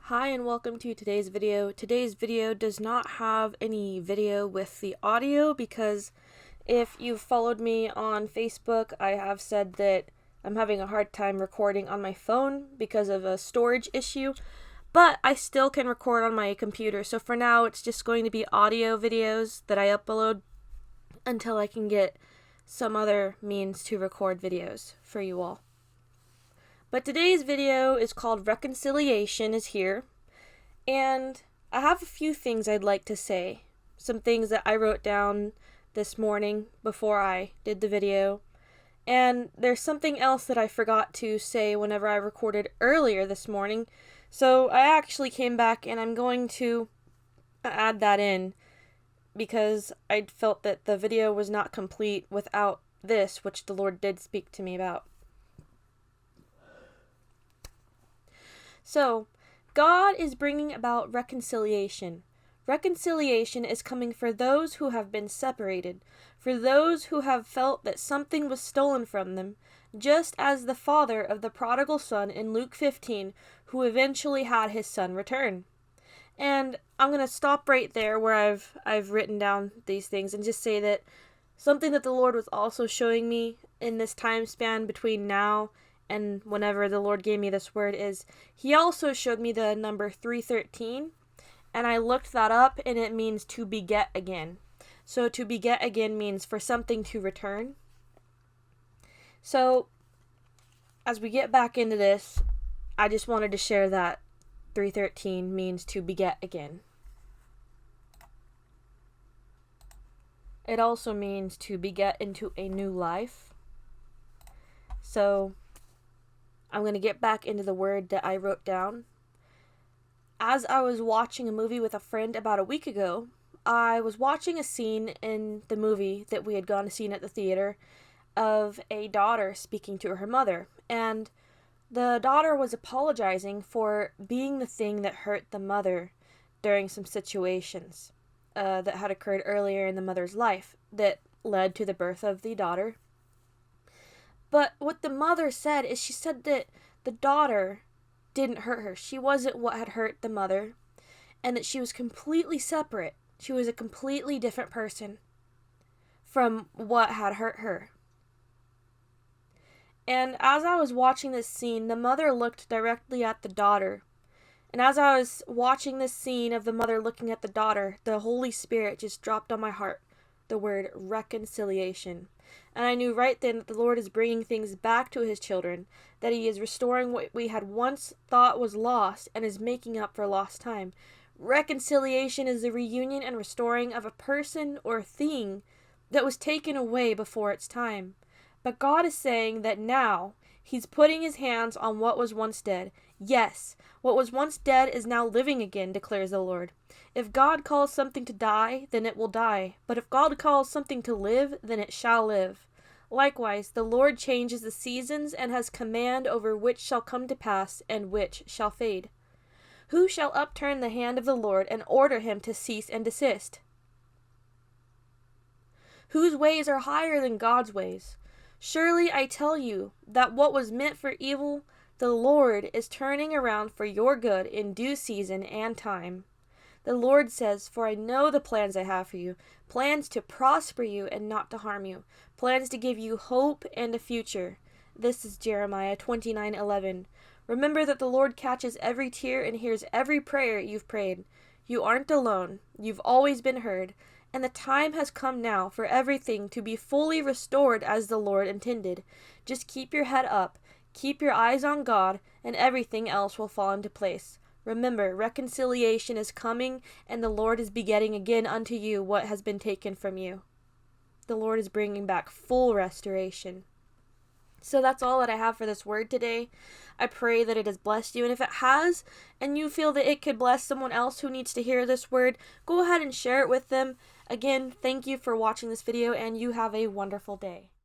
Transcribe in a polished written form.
Hi and welcome to today's video. Today's video does not have any video with the audio because if you've followed me on Facebook, I have said that I'm having a hard time recording on my phone because of a storage issue, but I still can record on my computer. So for now, it's just going to be audio videos that I upload until I can get some other means to record videos for you all. But today's video is called Reconciliation is Here, and I have a few things I'd like to say. Some things that I wrote down this morning before I did the video, and there's something else that I forgot to say whenever I recorded earlier this morning, so I actually came back and I'm going to add that in because I felt that the video was not complete without this, which the Lord did speak to me about. So, God is bringing about reconciliation. Reconciliation is coming for those who have been separated, for those who have felt that something was stolen from them, just as the father of the prodigal son in Luke 15, who eventually had his son return. And I'm going to stop right there where I've written down these things and just say that something that the Lord was also showing me in this time span between now and whenever the Lord gave me this word is he also showed me the number 313, and I looked that up, and it means to beget again. So to beget again means for something to return. So as we get back into this, I just wanted to share that 313 means to beget again. It also means to beget into a new life. So I'm going to get back into the word that I wrote down. As I was watching a movie with a friend about a week ago, I was watching a scene in the movie that we had gone to see at the theater of a daughter speaking to her mother. And the daughter was apologizing for being the thing that hurt the mother during some situations that had occurred earlier in the mother's life that led to the birth of the daughter. But what the mother said is she said that the daughter didn't hurt her. She wasn't what had hurt the mother, and that she was completely separate. She was a completely different person from what had hurt her. And as I was watching this scene, the mother looked directly at the daughter. And as I was watching this scene of the mother looking at the daughter, the Holy Spirit just dropped on my heart the word reconciliation. And I knew right then that the Lord is bringing things back to his children, that he is restoring what we had once thought was lost and is making up for lost time. Reconciliation is the reunion and restoring of a person or thing that was taken away before its time. But God is saying that now he's putting his hands on what was once dead. Yes, what was once dead is now living again, declares the Lord. If God calls something to die, then it will die. But if God calls something to live, then it shall live. Likewise, the Lord changes the seasons and has command over which shall come to pass and which shall fade. Who shall upturn the hand of the Lord and order him to cease and desist? Whose ways are higher than God's ways? Surely I tell you that what was meant for evil, the Lord is turning around for your good in due season and time. The Lord says, "For I know the plans I have for you, plans to prosper you and not to harm you, plans to give you hope and a future." This is Jeremiah 29:11. Remember that the Lord catches every tear and hears every prayer you've prayed. You aren't alone. You've always been heard. And the time has come now for everything to be fully restored as the Lord intended. Just keep your head up, keep your eyes on God, and everything else will fall into place. Remember, reconciliation is coming, and the Lord is begetting again unto you what has been taken from you. The Lord is bringing back full restoration. So that's all that I have for this word today. I pray that it has blessed you, and if it has, and you feel that it could bless someone else who needs to hear this word, go ahead and share it with them. Again, thank you for watching this video, and you have a wonderful day.